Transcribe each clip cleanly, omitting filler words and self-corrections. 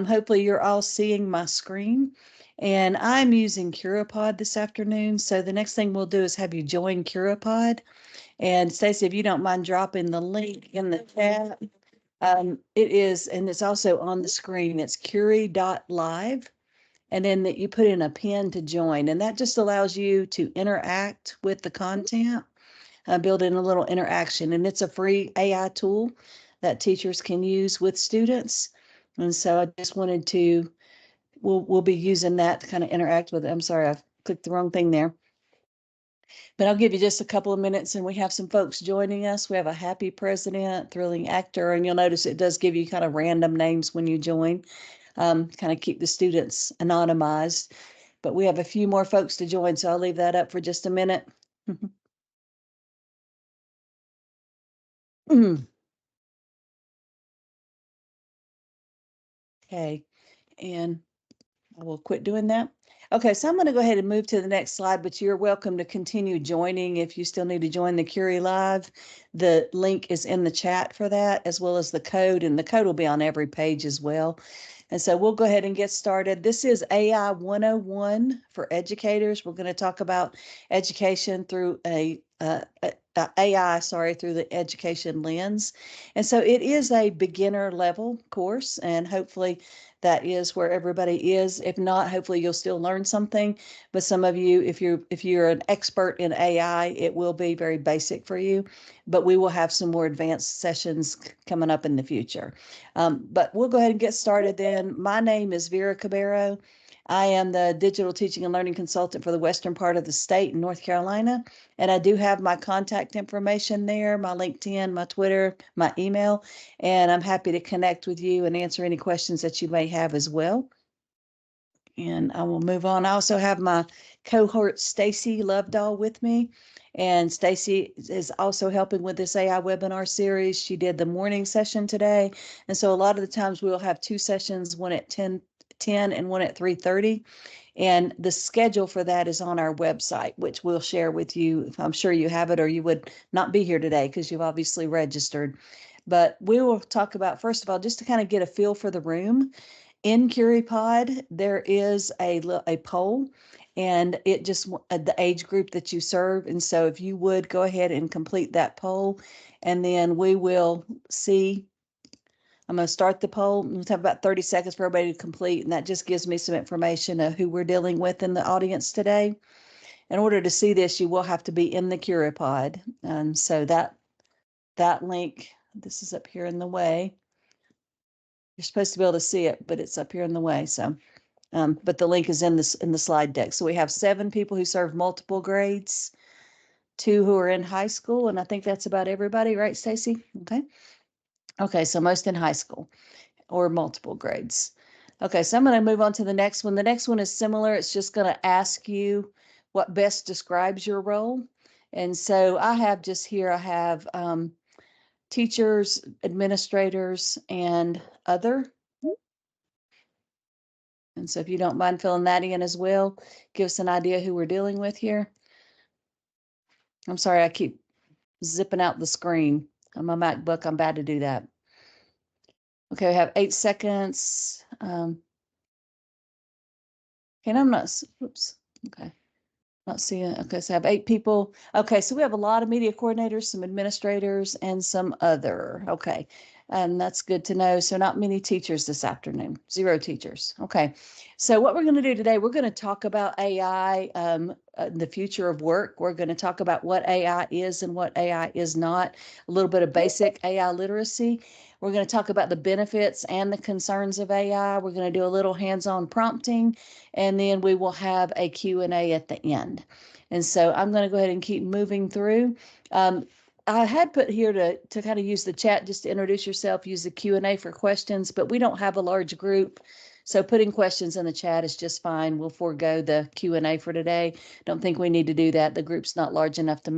Hopefully you're all seeing my screen. And I'm using CuraPod this afternoon. So the next thing we'll do is have you join CuraPod. And Stacey, if you don't mind dropping the link in the chat, it is, and it's also on the screen. It's curie.live. And then that you put in a pin to join. And that just allows you to interact with the content, build in a little interaction. And it's a free AI tool that teachers can use with students. And so I just wanted to, we'll be using that to kind of interact with it. I'm sorry, I clicked the wrong thing there. But I'll give you just a couple of minutes and we have some folks joining us. We have a happy president, thrilling actor, and you'll notice it does give you kind of random names when you join, kind of keep the students anonymized. But we have a few more folks to join, so I'll leave that up for just a minute. Okay, and I will quit doing that. Okay, so I'm going to go ahead and move to the next slide, but you're welcome to continue joining if you still need to join the Curie Live. The link is in the chat for that, as well as the code, and the code will be on every page as well. And so we'll go ahead and get started. This is AI 101 for educators. We're going to talk about education through AI, through the education lens. And so it is a beginner level course, and hopefully that is where everybody is. If not, hopefully you'll still learn something. But some of you, if you're an expert in AI, it will be very basic for you. But we will have some more advanced sessions coming up in the future. But we'll go ahead and get started then. My name is Vera Cabero. I am the digital teaching and learning consultant for the western part of the state in North Carolina. And I do have my contact information there, my LinkedIn, my Twitter, my email, and I'm happy to connect with you and answer any questions that you may have as well. And I will move on. I also have my cohort, Stacey Lovedahl, with me. And Stacey is also helping with this AI webinar series. She did the morning session today. And so a lot of the times we'll have two sessions, one at 10 and one at 3:30. And the schedule for that is on our website, which we'll share with you. I'm sure you have it, or you would not be here today because you've obviously registered. But we will talk about, first of all, just to kind of get a feel for the room. In CuriePod, there is a poll, and it just the age group that you serve. And so if you would go ahead and complete that poll, and then we will see. I'm going to start the poll. We'll have about 30 seconds for everybody to complete, and that just gives me some information of who we're dealing with in the audience today. In order to see this, you will have to be in the CuriePod. And so that link, this is up here in the way. You're supposed to be able to see it, but it's up here in the way. So, but the link is in the slide deck. So we have 7 people who serve multiple grades, 2 who are in high school, and I think that's about everybody, right, Stacey? Okay. Okay, so most in high school or multiple grades. Okay, so I'm going to move on to the next one. The next one is similar. It's just going to ask you what best describes your role. And so I have just here, I have teachers, administrators, and other. And so if you don't mind filling that in as well, give us an idea who we're dealing with here. I'm sorry, I keep zipping out the screen on my MacBook. I'm bad to do that. Okay, we have 8 seconds. And I'm not, oops, okay. Not seeing, okay, so I have 8 people. Okay, so we have a lot of media coordinators, some administrators, and some other. Okay, and that's good to know. So not many teachers this afternoon, 0 teachers. Okay, so what we're going to do today, we're going to talk about AI, the future of work. We're going to talk about what AI is and what AI is not, a little bit of basic AI literacy. We're going to talk about the benefits and the concerns of AI. We're going to do a little hands-on prompting, and then we will have a Q&A at the end. And so I'm going to go ahead and keep moving through. I had put here to kind of use the chat just to introduce yourself, use the Q&A for questions, but we don't have a large group. So putting questions in the chat is just fine. We'll forego the Q&A for today. Don't think we need to do that. The group's not large enough to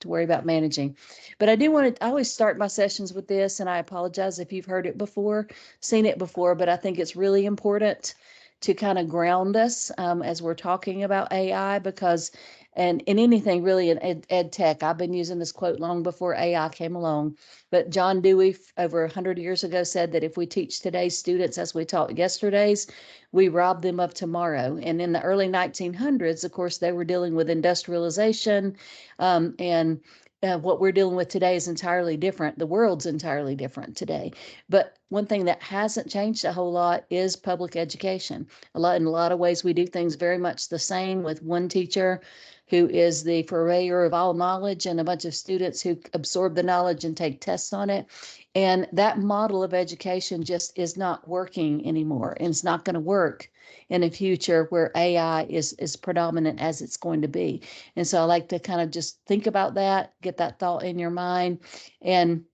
worry about managing. But I do want to, I always start my sessions with this, and I apologize if you've heard it before, seen it before, but I think it's really important to kind of ground us as we're talking about AI, because And in anything really in ed tech. I've been using this quote long before AI came along, but John Dewey over 100 years ago said that if we teach today's students as we taught yesterday's, we rob them of tomorrow. And in the early 1900s, of course, they were dealing with industrialization, and what we're dealing with today is entirely different. The world's entirely different today. But one thing that hasn't changed a whole lot is public education. In a lot of ways, we do things very much the same, with one teacher who is the purveyor of all knowledge and a bunch of students who absorb the knowledge and take tests on it. And that model of education just is not working anymore, and it's not going to work in a future where AI is predominant as it's going to be. And so I like to kind of just think about that, get that thought in your mind. And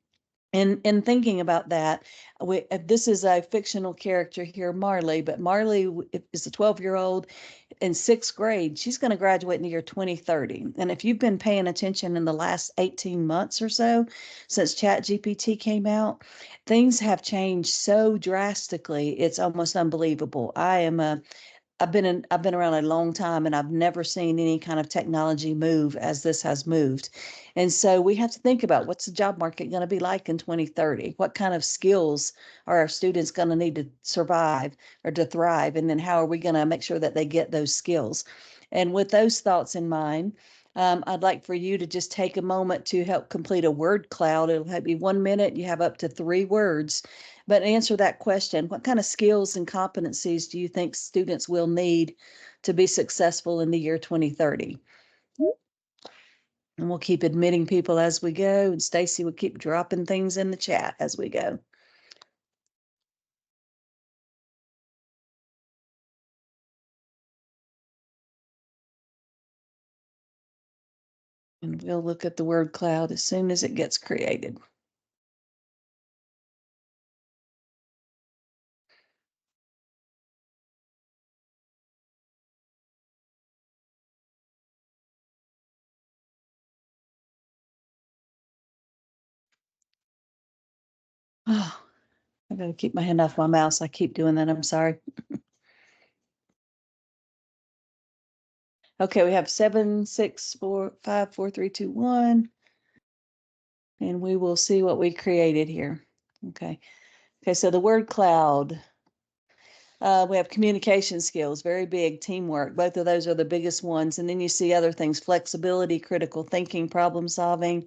in thinking about that, this is a fictional character here, Marley, but Marley is a 12-year-old in 6th grade. She's going to graduate in the year 2030. And if you've been paying attention in the last 18 months or so, since ChatGPT came out, things have changed so drastically. It's almost unbelievable. I've been around a long time, and I've never seen any kind of technology move as this has moved. And so we have to think about, what's the job market going to be like in 2030? What kind of skills are our students going to need to survive or to thrive? And then how are we going to make sure that they get those skills? And with those thoughts in mind, I'd like for you to just take a moment to help complete a word cloud. It'll be 1 minute. You have up to 3 words. But answer that question: what kind of skills and competencies do you think students will need to be successful in the year 2030? And we'll keep admitting people as we go, and Stacy will keep dropping things in the chat as we go. And we'll look at the word cloud as soon as it gets created. Oh, I gotta keep my hand off my mouse. I keep doing that. I'm sorry. Okay, we have 7, 6, 4, 5, 4, 3, 2, 1. And we will see what we created here. Okay. Okay, so the word cloud. We have communication skills, very big, teamwork. Both of those are the biggest ones. And then you see other things: flexibility, critical thinking, problem solving,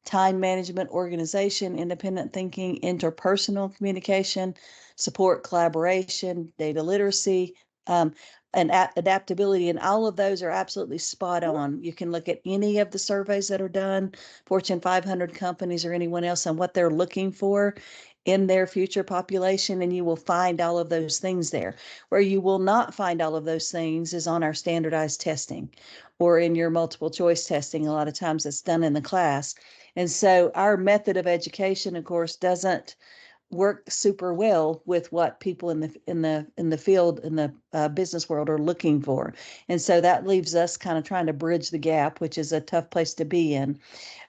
time management, organization, independent thinking, interpersonal communication, support, collaboration, data literacy, and adaptability. And all of those are absolutely spot on. You can look at any of the surveys that are done, Fortune 500 companies or anyone else, and what they're looking for in their future population, and you will find all of those things there. Where you will not find all of those things is on our standardized testing or in your multiple choice testing. A lot of times it's done in the class. And so our method of education, of course, doesn't work super well with what people in the field, in the business world, are looking for. And so that leaves us kind of trying to bridge the gap, which is a tough place to be in.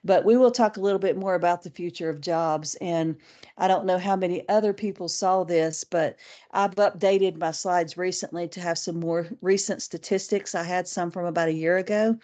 But we will talk a little bit more about the future of jobs. And I don't know how many other people saw this, but I've updated my slides recently to have some more recent statistics. I had some from about a year ago.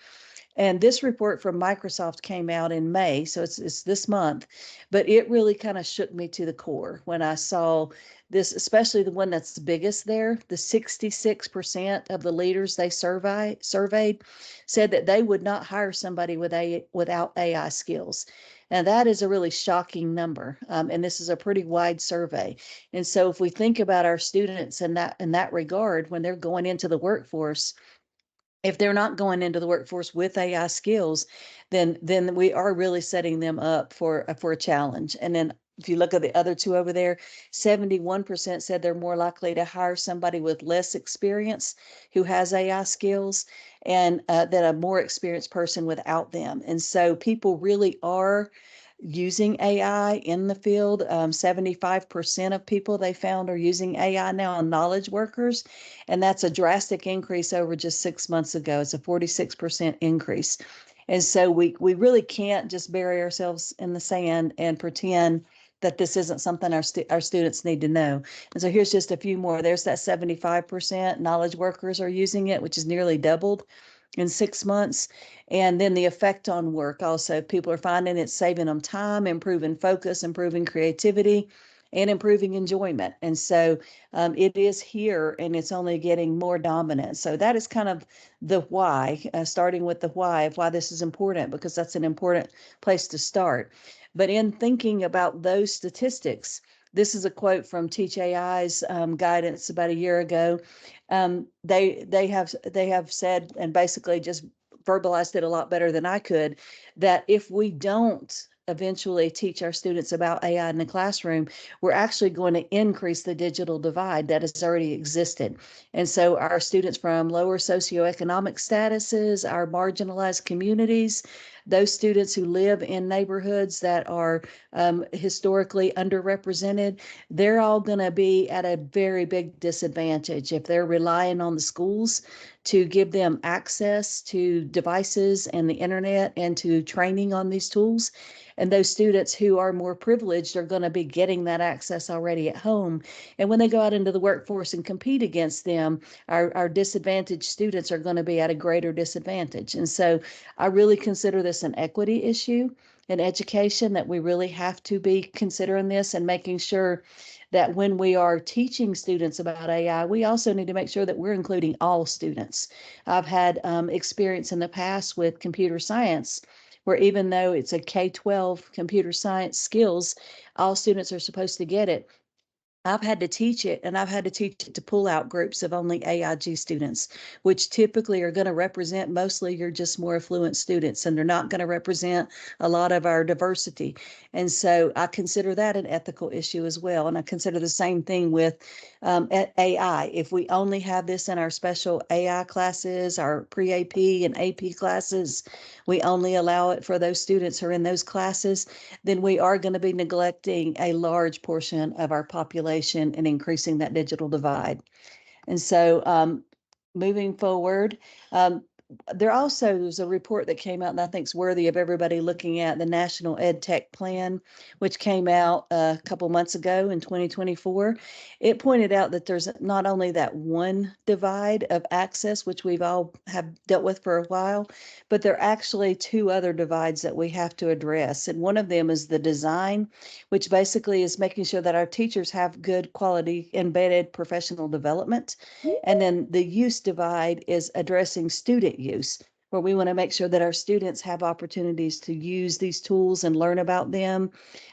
And this report from Microsoft came out in May, so it's this month, but it really kind of shook me to the core when I saw this, especially the one that's the biggest there. The 66% of the leaders they surveyed said that they would not hire somebody without AI skills. And that is a really shocking number. And this is a pretty wide survey. And so if we think about our students in that regard, when they're going into the workforce, if they're not going into the workforce with AI skills, then we are really setting them up for a challenge. And then if you look at the other two over there, 71% said they're more likely to hire somebody with less experience who has AI skills, and than a more experienced person without them. And so people really are using AI in the field. 75% of people they found are using AI now on knowledge workers. And that's a drastic increase over just 6 months ago. It's a 46% increase. And so we really can't just bury ourselves in the sand and pretend that this isn't something our students need to know. And so here's just a few more. There's that 75% knowledge workers are using it, which is nearly doubled. in 6 months. And then the effect on work also, people are finding it's saving them time, improving focus, improving creativity, and improving enjoyment. And so it is here, and it's only getting more dominant. So that is kind of the why, starting with the why of why this is important, because that's an important place to start. But in thinking about those statistics, this is a quote from Teach AI's guidance about a year ago. They have said, and basically just verbalized it a lot better than I could, that if we don't eventually teach our students about AI in the classroom, we're actually going to increase the digital divide that has already existed. And so our students from lower socioeconomic statuses, our marginalized communities, those students who live in neighborhoods that are historically underrepresented, they're all going to be at a very big disadvantage if they're relying on the schools to give them access to devices and the internet and to training on these tools. And those students who are more privileged are going to be getting that access already at home. And when they go out into the workforce and compete against them, our disadvantaged students are going to be at a greater disadvantage. And so I really consider this an equity issue in education, that we really have to be considering this and making sure that when we are teaching students about AI, we also need to make sure that we're including all students. I've had experience in the past with computer science, where even though it's a K-12 computer science skills, all students are supposed to get it. I've had to teach it, and I've had to teach it to pull out groups of only AIG students, which typically are going to represent mostly your just more affluent students, and they're not going to represent a lot of our diversity. And so I consider that an ethical issue as well. And I consider the same thing with AI. If we only have this in our special AI classes, our pre-AP and AP classes, we only allow it for those students who are in those classes, then we are going to be neglecting a large portion of our population and increasing that digital divide. And so moving forward, there's a report that came out and I think is worthy of everybody looking at, the National Ed Tech Plan, which came out a couple months ago in 2024. It pointed out that there's not only that one divide of access, which we've all have dealt with for a while, but there are actually two other divides that we have to address. And one of them is the design, which basically is making sure that our teachers have good quality embedded professional development. And then the use divide is addressing student use, where we want to make sure that our students have opportunities to use these tools and learn about them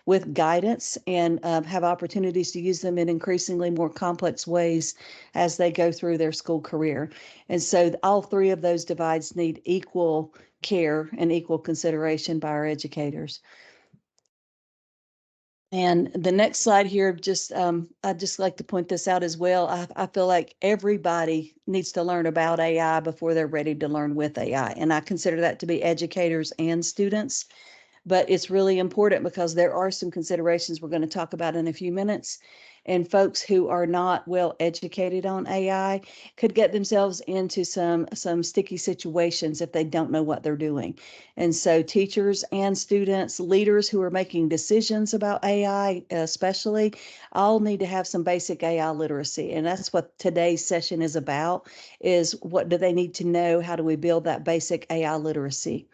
with guidance, and have opportunities to use them in increasingly more complex ways as they go through their school career. And so all three of those divides need equal care and equal consideration by our educators. And the next slide here, just I'd just like to point this out as well. I feel like everybody needs to learn about AI before they're ready to learn with AI. And I consider that to be educators and students. But it's really important because there are some considerations we're going to talk about in a few minutes. And folks who are not well educated on AI could get themselves into some sticky situations if they don't know what they're doing. And so teachers and students, leaders who are making decisions about AI especially, all need to have some basic AI literacy. And that's what today's session is about, is what do they need to know? How do we build that basic AI literacy?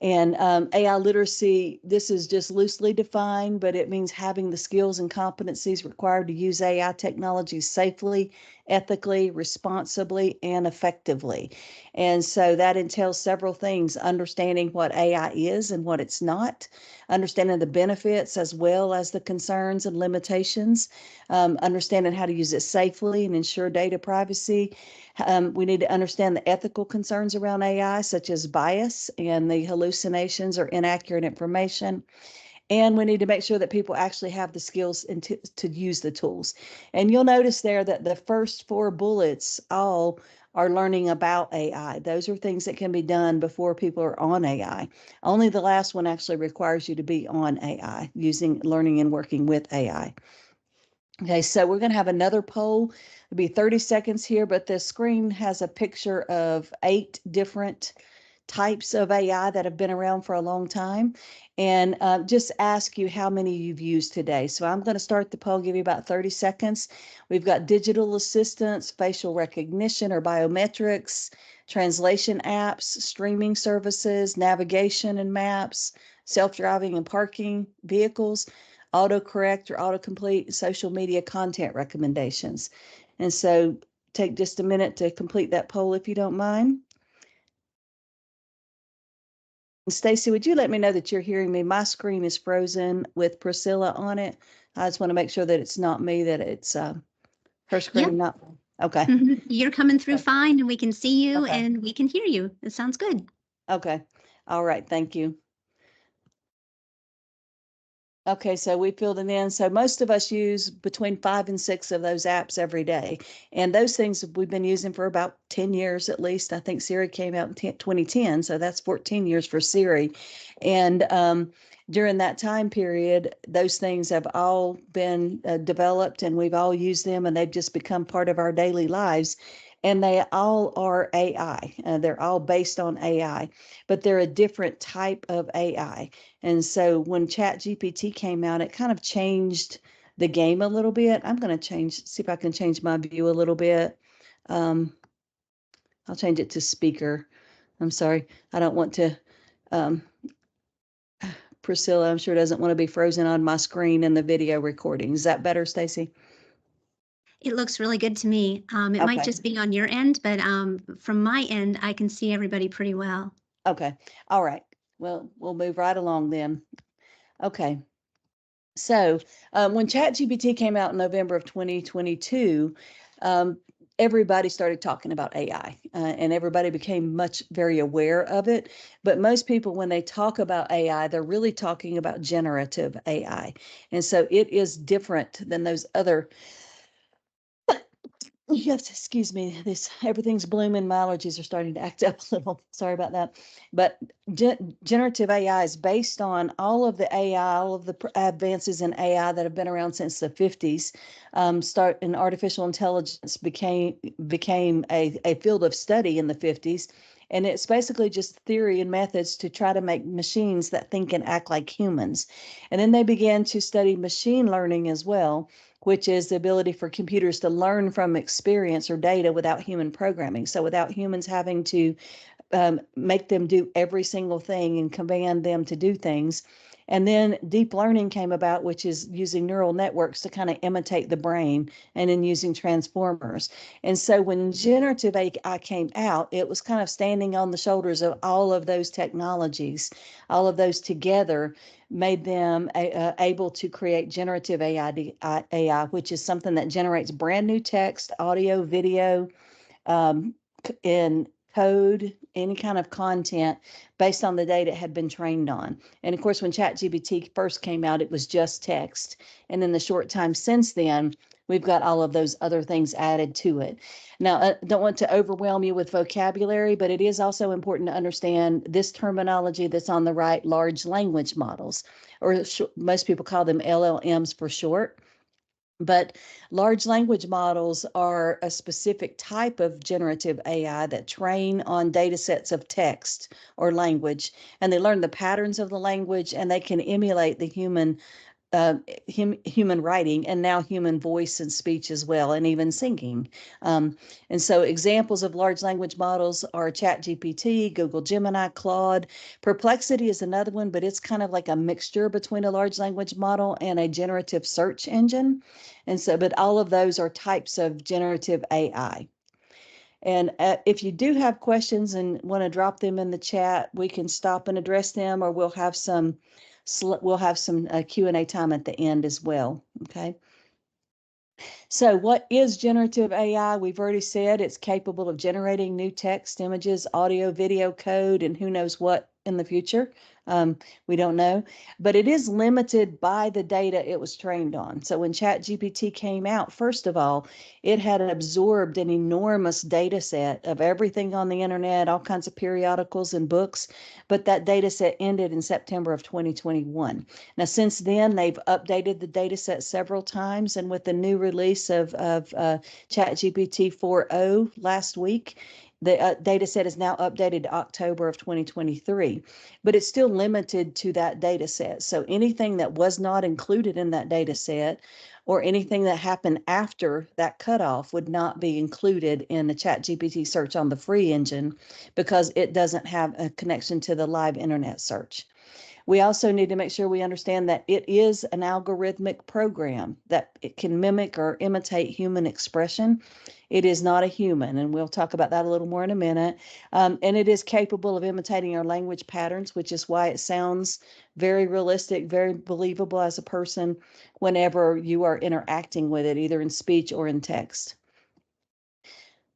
And AI literacy, this is just loosely defined, but it means having the skills and competencies required to use AI technology safely, ethically, responsibly, and effectively. And so that entails several things: understanding what AI is and what it's not, understanding the benefits as well as the concerns and limitations, understanding how to use it safely and ensure data privacy. We need to understand the ethical concerns around AI, such as bias and the hallucinations or inaccurate information. And we need to make sure that people actually have the skills to use the tools. And you'll notice there that the first four bullets all are learning about AI. Those are things that can be done before people are on AI. Only the last one actually requires you to be on AI, learning and working with AI. Okay, so we're going to have another poll. It'll be 30 seconds here, but the screen has a picture of 8 different types of AI that have been around for a long time, and just ask you how many you've used today. So I'm going to start the poll, give you about 30 seconds. We've got digital assistants, facial recognition or biometrics, translation apps, streaming services, navigation and maps, self-driving and parking vehicles, autocorrect or autocomplete, social media content recommendations. And so take just a minute to complete that poll if you don't mind. Stacy, would you let me know that you're hearing me? My screen is frozen with Priscilla on it. I just want to make sure that it's not me, that it's her screen, Yep. not. Okay. You're coming through fine, and we can see you Okay. and we can hear you. It sounds good. Okay. All right. Thank you. Okay, so we filled it in. So most of us use between 5 and 6 of those apps every day. And those things we've been using for about 10 years at least. I think Siri came out in 2010, so that's 14 years for Siri. And during that time period, those things have all been developed, and we've all used them, and they've just become part of our daily lives. And they all are AI. They're all based on AI, but they're a different type of AI. And so when ChatGPT came out, it kind of changed the game a little bit. I'm going to see if I can change my view a little bit. I'll change it to speaker. I'm sorry. I don't want to, Priscilla, I'm sure doesn't want to be frozen on my screen in the video recording. Is that better, Stacy? It looks really good to me. It might just be on your end, but from my end, I can see everybody pretty well. Okay. All right. Well, we'll move right along then. Okay. So when ChatGPT came out in November of 2022, everybody started talking about AI, and everybody became very aware of it. But most people, when they talk about AI, they're really talking about generative AI. And so it is different than those other. Yes, excuse me. Everything's blooming. My allergies are starting to act up a little. Sorry about that. But generative AI is based on all of the AI, all of the advances in AI that have been around since the 50s. And artificial intelligence became a field of study in the 50s. And it's basically just theory and methods to try to make machines that think and act like humans. And then they began to study machine learning as well, which is the ability for computers to learn from experience or data without human programming. So without humans having to make them do every single thing and command them to do things. And then deep learning came about, which is using neural networks to kind of imitate the brain, and then using transformers. And so when generative AI came out, it was kind of standing on the shoulders of all of those technologies. All of those together made them able to create generative AI, which is something that generates brand new text, audio, video, in code, any kind of content based on the data it had been trained on. And of course, when ChatGPT first came out, it was just text. And in the short time since then, we've got all of those other things added to it. Now, I don't want to overwhelm you with vocabulary, but it is also important to understand this terminology that's on the right, large language models, or most people call them LLMs for short. But large language models are a specific type of generative AI that train on data sets of text or language, and they learn the patterns of the language, and they can emulate the human writing, and now human voice and speech as well, and even singing. And so examples of large language models are ChatGPT, Google Gemini, Claude. Perplexity is another one, but it's kind of like a mixture between a large language model and a generative search engine. And so, but all of those are types of generative AI. And if you do have questions and want to drop them in the chat, we can stop and address them, or we'll have some Q&A time at the end as well. Okay. So what is generative AI? We've already said it's capable of generating new text, images, audio, video, code, and who knows what in the future. We don't know, but it is limited by the data it was trained on. So when ChatGPT came out, first of all, it had absorbed an enormous data set of everything on the internet, all kinds of periodicals and books, but that data set ended in September of 2021. Now, since then, they've updated the data set several times, and with the new release of ChatGPT 4.0 last week, The data set is now updated to October of 2023, but it's still limited to that data set. So anything that was not included in that data set or anything that happened after that cutoff would not be included in the ChatGPT search on the free engine because it doesn't have a connection to the live internet search. We also need to make sure we understand that it is an algorithmic program, that it can mimic or imitate human expression. It is not a human, and we'll talk about that a little more in a minute. And it is capable of imitating our language patterns, which is why it sounds very realistic, very believable as a person whenever you are interacting with it, either in speech or in text.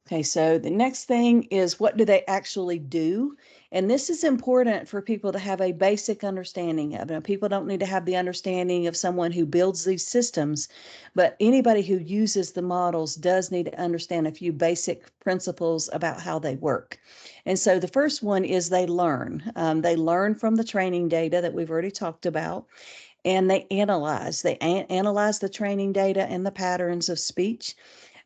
Okay, so the next thing is, what do they actually do? And this is important for people to have a basic understanding of. Now, people don't need to have the understanding of someone who builds these systems, but anybody who uses the models does need to understand a few basic principles about how they work. And so the first one is they learn. They learn from the training data that we've already talked about, and they analyze. They analyze the training data and the patterns of speech.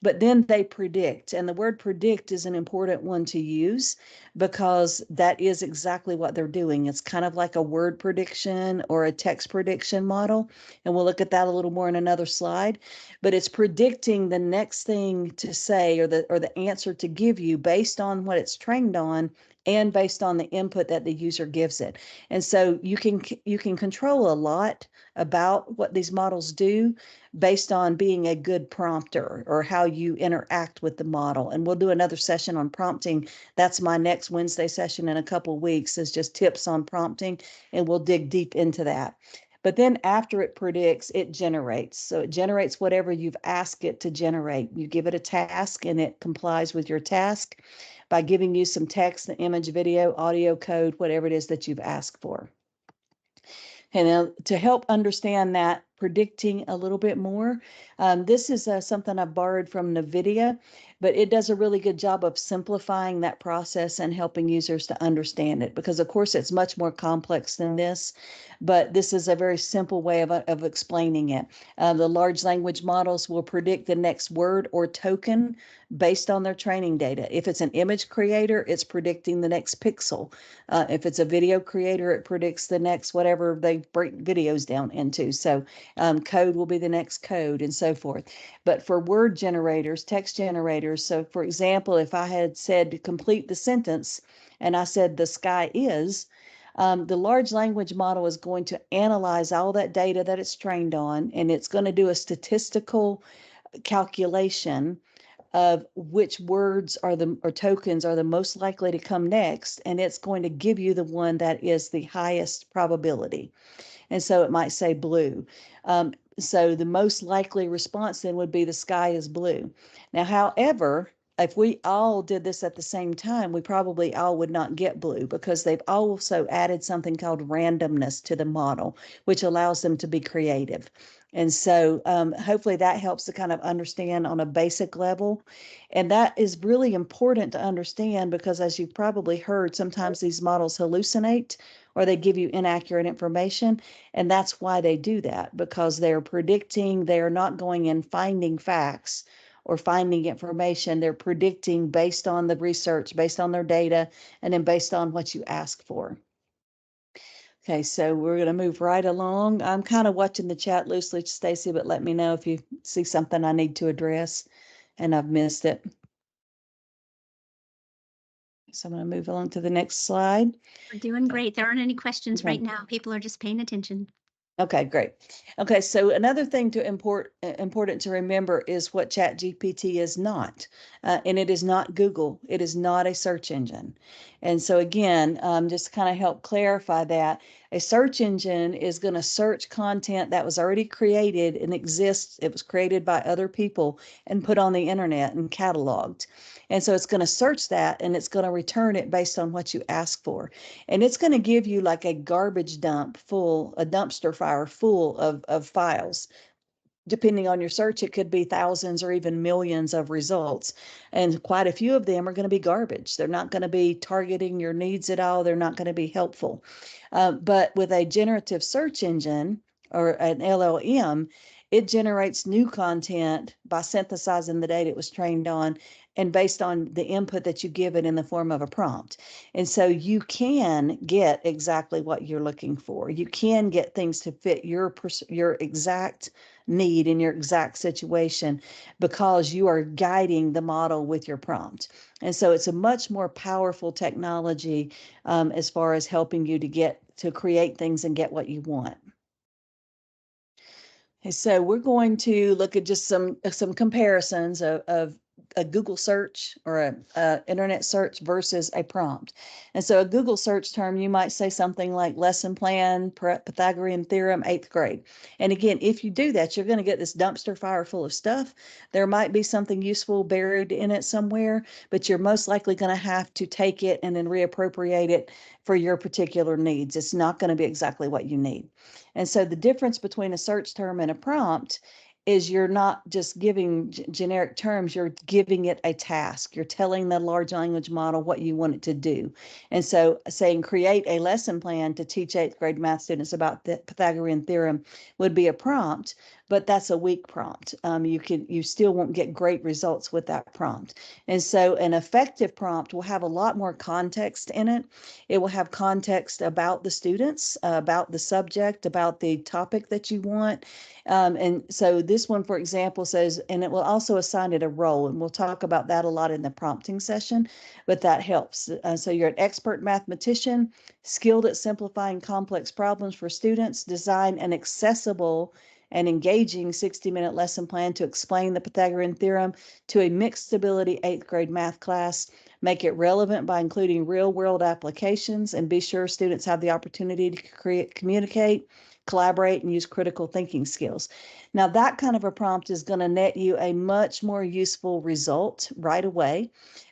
But then they predict, and the word predict is an important one to use because that is exactly what they're doing. It's kind of like a word prediction or a text prediction model, and we'll look at that a little more in another slide. But it's predicting the next thing to say or the answer to give you based on what it's trained on and based on the input that the user gives it. And so you can control a lot about what these models do based on being a good prompter or how you interact with the model. And we'll do another session on prompting. That's my next Wednesday session in a couple of weeks, is just tips on prompting, and we'll dig deep into that. But then after it predicts, it generates. So it generates whatever you've asked it to generate. You give it a task and it complies with your task by giving you some text, image, video, audio code, whatever it is that you've asked for. And to help understand that predicting a little bit more, this is something I borrowed from NVIDIA, but it does a really good job of simplifying that process and helping users to understand it, because of course it's much more complex than this, but this is a very simple way of explaining it. The large language models will predict the next word or token based on their training data. If it's an image creator, it's predicting the next pixel. If it's a video creator, it predicts the next whatever they break videos down into. So code will be the next code and so forth. But for word generators, text generators, so for example, if I had said to complete the sentence and I said the sky is, the large language model is going to analyze all that data that it's trained on, and it's going to do a statistical calculation of which words or tokens are the most likely to come next, and it's going to give you the one that is the highest probability. And so it might say blue. So the most likely response then would be the sky is blue. Now, however, if we all did this at the same time, we probably all would not get blue, because they've also added something called randomness to the model, which allows them to be creative. And so hopefully that helps to kind of understand on a basic level. And that is really important to understand, because as you've probably heard, sometimes these models hallucinate or they give you inaccurate information. And that's why they do that, because they're predicting, they're not going and finding facts or finding information. They're predicting based on the research, based on their data, and then based on what you ask for. Okay, so we're going to move right along. I'm kind of watching the chat loosely, Stacy, but let me know if you see something I need to address and I've missed it. So I'm going to move along to the next slide. We're doing great. There aren't any questions Okay. right now. People are just paying attention. Okay, great. Okay, so another thing to important to remember is what ChatGPT is not, and it is not Google. It is not a search engine. And so again, just to kind of help clarify that, a search engine is going to search content that was already created and exists. It was created by other people and put on the internet and cataloged. And so it's going to search that and it's going to return it based on what you ask for. And it's going to give you like a garbage dump full, a dumpster fire full of files. Depending on your search, it could be thousands or even millions of results. And quite a few of them are going to be garbage. They're not going to be targeting your needs at all. They're not going to be helpful. But with a generative search engine or an LLM, it generates new content by synthesizing the data it was trained on and based on the input that you give it in the form of a prompt. And so you can get exactly what you're looking for. You can get things to fit your exact need in your exact situation because you are guiding the model with your prompt. And so it's a much more powerful technology as far as helping you to create things and get what you want. Okay, so we're going to look at just some comparisons of a Google search or a internet search versus a prompt. And so a Google search term, you might say something like lesson plan, Pythagorean theorem, 8th grade. And again, if you do that, you're going to get this dumpster fire full of stuff. There might be something useful buried in it somewhere, but you're most likely going to have to take it and then reappropriate it for your particular needs. It's not going to be exactly what you need. And so the difference between a search term and a prompt is you're not just giving generic terms, you're giving it a task. You're telling the large language model what you want it to do. And so saying create a lesson plan to teach 8th grade math students about the Pythagorean theorem would be a prompt, but that's a weak prompt. You still won't get great results with that prompt. And so an effective prompt will have a lot more context in it. It will have context about the students, about the subject, about the topic that you want. And so this one, for example, says, and it will also assign it a role. And we'll talk about that a lot in the prompting session, but that helps. So you're an expert mathematician, skilled at simplifying complex problems for students, design an accessible and engaging 60-minute lesson plan to explain the Pythagorean theorem to a mixed ability 8th grade math class. Make it relevant by including real-world applications, and be sure students have the opportunity to communicate, collaborate, and use critical thinking skills. Now, that kind of a prompt is going to net you a much more useful result right away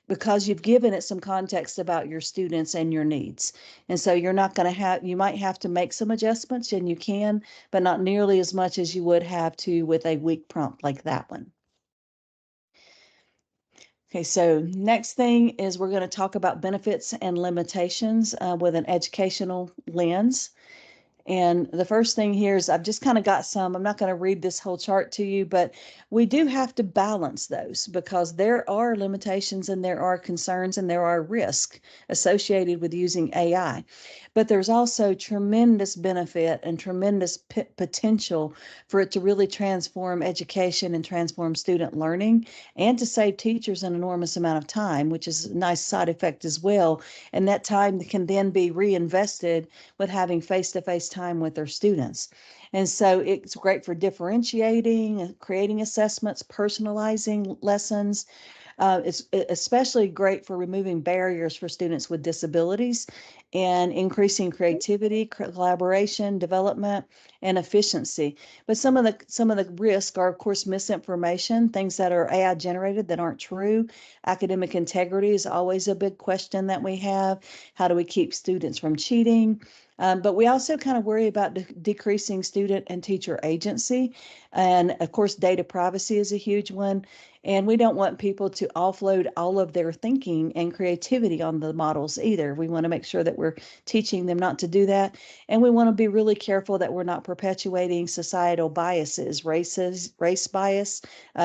because you've given it some context about your students and your needs. And so you're not going to you might have to make some adjustments, and you can, but not nearly as much as you would have to with a weak prompt like that one. Okay, so next thing is we're going to talk about benefits and limitations with an educational lens. And the first thing here is I've just kind of got some, I'm not going to read this whole chart to you, but we do have to balance those because there are limitations and there are concerns and there are risks associated with using AI. But there's also tremendous benefit and tremendous potential for it to really transform education and transform student learning and to save teachers an enormous amount of time, which is a nice side effect as well. And that time can then be reinvested with having face-to-face time with their students. And so it's great for differentiating, creating assessments, personalizing lessons. It's especially great for removing barriers for students with disabilities and increasing creativity, collaboration, development, and efficiency. But some of the risks are, of course, misinformation, things that are AI generated that aren't true. Academic integrity is always a big question that we have. How do we keep students from cheating? But we also kind of worry about decreasing student and teacher agency. And of course, data privacy is a huge one. And we don't want people to offload all of their thinking and creativity on the models either. We want to make sure that we're teaching them not to do that. And we want to be really careful that we're not perpetuating societal biases, race bias,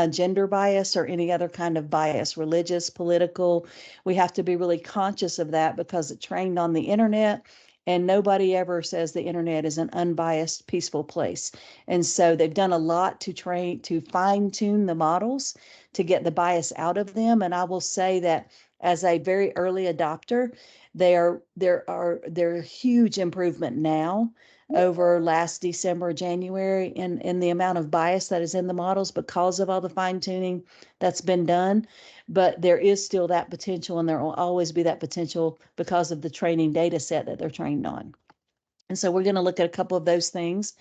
gender bias, or any other kind of bias, religious, political. We have to be really conscious of that because it's trained on the internet. And nobody ever says the internet is an unbiased, peaceful place. And so they've done a lot to fine tune the models to get the bias out of them. And I will say that as a very early adopter, there are huge improvement now over last December, January in the amount of bias that is in the models because of all the fine tuning that's been done. But there is still that potential, and there will always be that potential because of the training data set that they're trained on. And so we're going to look at a couple of those things.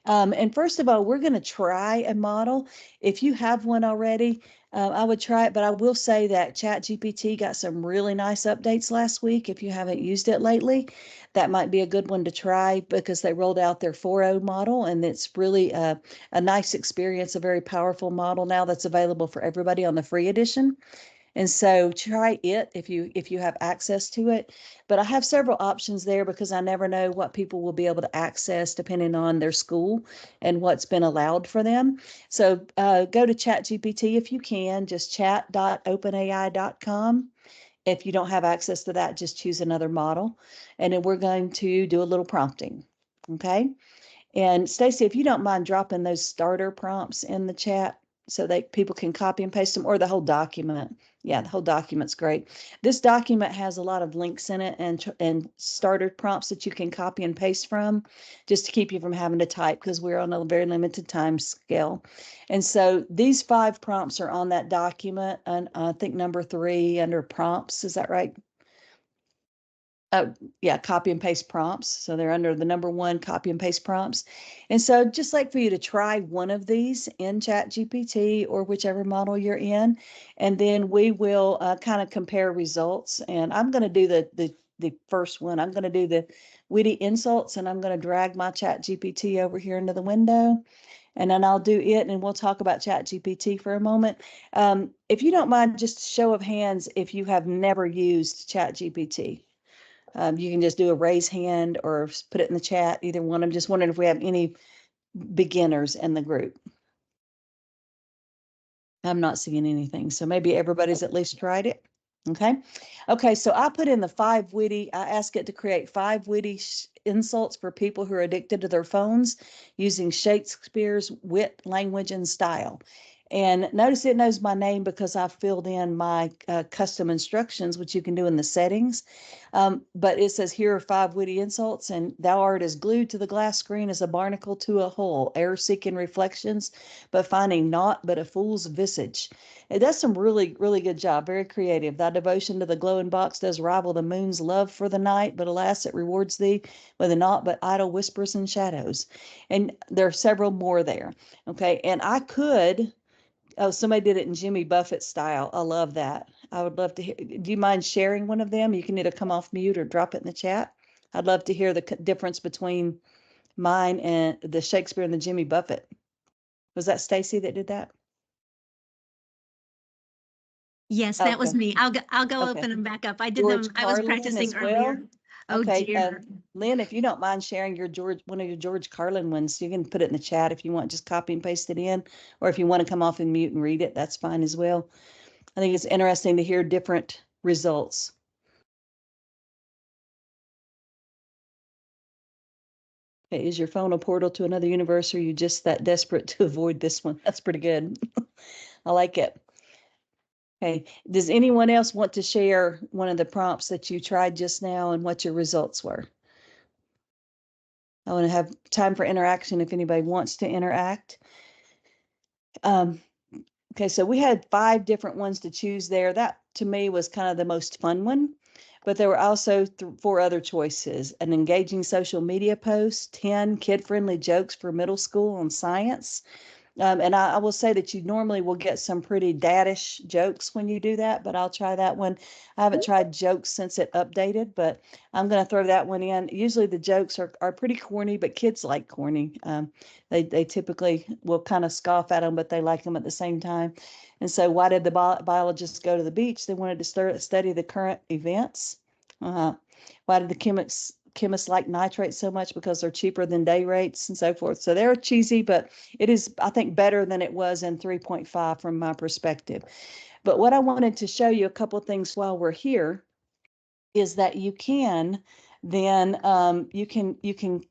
And first of all, we're going to try a model. If you have one already, I would try it, but I will say that ChatGPT got some really nice updates last week. If you haven't used it lately, that might be a good one to try because they rolled out their 4.0 model, and it's really a nice experience, a very powerful model now that's available for everybody on the free edition. And so try it if you have access to it. But I have several options there because I never know what people will be able to access depending on their school and what's been allowed for them. So go to ChatGPT if you can, just chat.openai.com. If you don't have access to that, just choose another model. And then we're going to do a little prompting. Okay. And Stacy, if you don't mind dropping those starter prompts in the chat so that people can copy and paste them, or the whole document. Yeah, the whole document's great. This document has a lot of links in it and starter prompts that you can copy and paste from, just to keep you from having to type, because we're on a very limited time scale. And so these 5 prompts are on that document, and I think number 3 under prompts. Is that right? Yeah, copy and paste prompts. So they're under the number 1, copy and paste prompts. And so just like for you to try one of these in ChatGPT or whichever model you're in, and then we will kind of compare results. And I'm going to do the first one. I'm going to do the witty insults, and I'm going to drag my ChatGPT over here into the window. And then I'll do it, and we'll talk about ChatGPT for a moment. If you don't mind, just show of hands if you have never used ChatGPT. You can just do a raise hand or put it in the chat, either one. I'm just wondering if we have any beginners in the group. I'm not seeing anything. So maybe everybody's at least tried it. Okay. Okay. So I put in the 5 witty, I asked it to create 5 witty insults for people who are addicted to their phones using Shakespeare's wit, language, and style. And notice it knows my name because I filled in my custom instructions, which you can do in the settings. But it says, here are 5 witty insults, and thou art as glued to the glass screen as a barnacle to a hole, e'er seeking reflections, but finding naught but a fool's visage. It does some really, really good job. Very creative. Thy devotion to the glowing box does rival the moon's love for the night, but alas, it rewards thee with a naught but idle whispers and shadows. And there are several more there. Okay. And I could, oh, somebody did it in Jimmy Buffett style. I love that. I would love to hear. Do you mind sharing one of them? You can either come off mute or drop it in the chat. I'd love to hear the difference between mine and the Shakespeare and the Jimmy Buffett. Was that Stacy that did that? Yes, that was Okay. me. I'll go Okay. open them back up. I did George them. I was Carlin practicing as well? earlier. Oh Okay, dear. Lynn, if you don't mind sharing your one of your George Carlin ones, you can put it in the chat if you want, just copy and paste it in, or if you want to come off and mute and read it, that's fine as well. I think it's interesting to hear different results. Okay, is your phone a portal to another universe, or are you just that desperate to avoid this one? That's pretty good. I like it. Okay, does anyone else want to share one of the prompts that you tried just now and what your results were? I want to have time for interaction if anybody wants to interact. Okay, so we had 5 different ones to choose there. That to me was kind of the most fun one, but there were also 4 other choices: an engaging social media post, 10 kid-friendly jokes for middle school on science. And I will say that you normally will get some pretty daddish jokes when you do that, but I'll try that one. I haven't tried jokes since it updated, but I'm going to throw that one in. Usually the jokes are pretty corny, but kids like corny. They typically will kind of scoff at them, but they like them at the same time. And so why did the biologists go to the beach? They wanted to study the current events. Why did the chemists like nitrates so much? Because they're cheaper than day rates and so forth. So they're cheesy, but it is, I think, better than it was in 3.5 from my perspective. But what I wanted to show you a couple of things while we're here is that you can then you can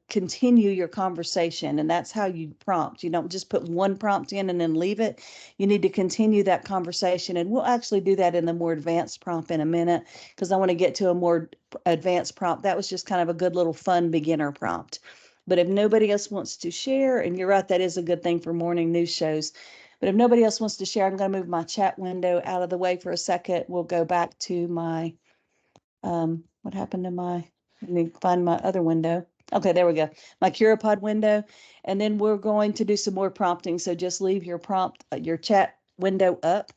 continue your conversation, and that's how you prompt. You don't just put one prompt in and then leave it. You need to continue that conversation, and we'll actually do that in the more advanced prompt in a minute, because I want to get to a more advanced prompt. That was just kind of a good little fun beginner prompt. But if nobody else wants to share, and you're right, that is a good thing for morning news shows. But if nobody else wants to share, I'm going to move my chat window out of the way for a second. We'll go back to my, what happened to my, let me find my other window. Okay, there we go. My CuraPod window. And then we're going to do some more prompting. So just leave your prompt, your chat window up.